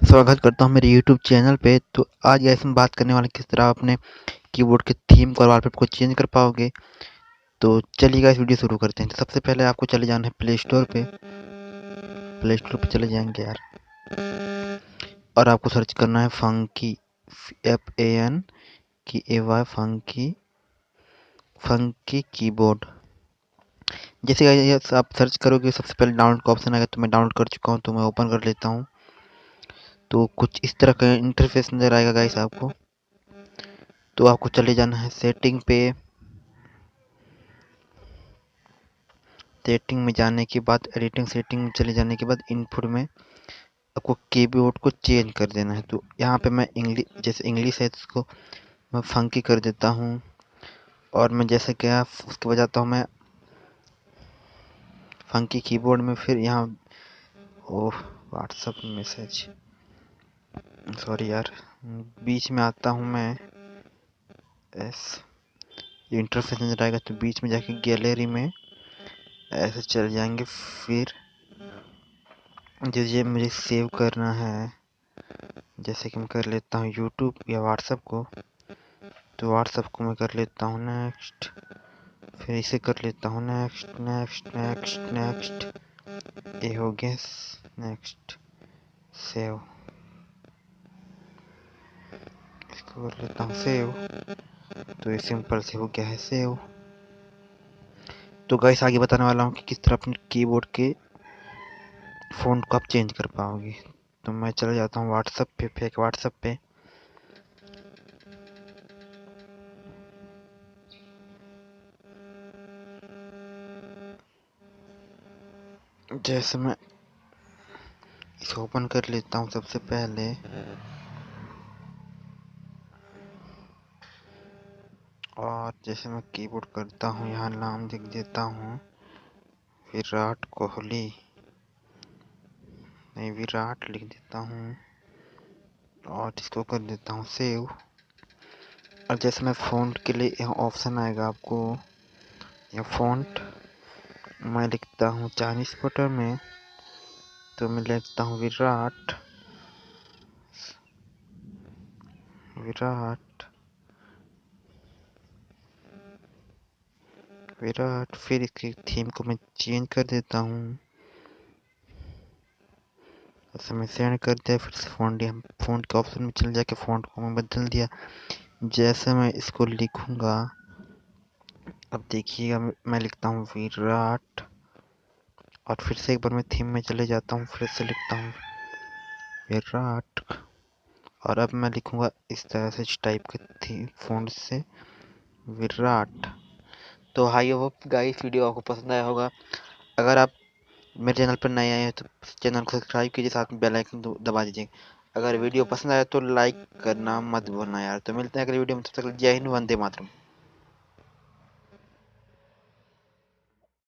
स्वागत करता हूँ मेरे यूट्यूब चैनल पे। तो आज गाइस हम बात करने वाले किस तरह आप अपने कीबोर्ड के थीम को और वॉलपेपर को चेंज कर पाओगे। तो चलिए गाइस वीडियो शुरू करते हैं। तो सबसे पहले आपको चले जाना है प्ले स्टोर पे चले जाएंगे यार, और आपको सर्च करना है फंकी, FAN की AY फंकी कीबोर्ड। जैसे गाइस आप सर्च करोगे सबसे पहले डाउनलोड का ऑप्शन आएगा, तो मैं डाउनलोड कर चुका हूँ, तो मैं ओपन कर लेता हूँ। तो कुछ इस तरह का इंटरफेस नज़र आएगा गाइस आपको। तो आपको चले जाना है सेटिंग पे। सेटिंग में जाने के बाद एडिटिंग सेटिंग में चले जाने के बाद इनपुट में आपको कीबोर्ड को चेंज कर देना है। तो यहाँ पे मैं इंग्लिश, जैसे इंग्लिश है इसको मैं फंकी कर देता हूँ, और मैं जैसे क्या उसके बाद जाता हूँ मैं फंकी कीबोर्ड में। फिर यहाँ ओह व्हाट्सअप मैसेज, सॉरी यार, बीच में आता हूँ मैं एस इंटरफेस नजर आएगा, तो बीच में जाके गैलरी में ऐसे चल जाएंगे। फिर जो ये मुझे सेव करना है, जैसे कि मैं कर लेता हूँ यूट्यूब या व्हाट्सएप को, तो व्हाट्सएप को मैं कर लेता हूँ नेक्स्ट। फिर इसे कर लेता हूँ नेक्स्ट नेक्स्ट नेक्स्ट नेक्स्ट, ये हो गया नेक्स्ट। सेव, इसको कर लेता हूँ सेव, तो ये सिंपल से हो गया है सेव। तो गाइस आगे बताने वाला हूँ कि किस तरह अपने कीबोर्ड के फ़ॉन्ट को आप चेंज कर पाओगे। तो मैं चला जाता हूँ व्हाट्सएप पे, फेक व्हाट्सएप पे। जैसे मैं इसे ओपन कर लेता हूँ सबसे पहले, और जैसे मैं कीबोर्ड करता हूँ यहाँ नाम लिख देता हूँ विराट कोहली, नहीं विराट लिख देता हूँ, और इसको कर देता हूँ सेव। और जैसे मैं फ़ॉन्ट के लिए यहाँ ऑप्शन आएगा आपको, यह फ़ॉन्ट मैं लिखता हूँ चाइनीज बटर में, तो मैं लिखता हूँ विराट विराट विराट। फिर इसकी थीम को मैं चेंज कर देता हूँ, ऐसे मैं सेंड कर दिया। फिर से फ़ॉन्ट के ऑप्शन में चल जाके फ़ॉन्ट को मैं बदल दिया। जैसे मैं इसको लिखूँगा, अब देखिएगा मैं लिखता हूँ विराट, और फिर से एक बार मैं थीम में चले जाता हूँ, फिर से लिखता हूँ विराट, और अब मैं लिखूँगा इस तरह से, इस टाइप के थी फ़ॉन्ट से विराट। तो हाई होप गाइस वीडियो आपको पसंद आया होगा। अगर आप मेरे चैनल पर नए आए हैं तो चैनल को सब्सक्राइब कीजिए, साथ में बेल आइकन दबा दीजिए। अगर वीडियो पसंद आया तो लाइक करना मत भूलना यार। तो मिलते हैं अगली वीडियो में, तब तक जय हिंद, वंदे मातरम।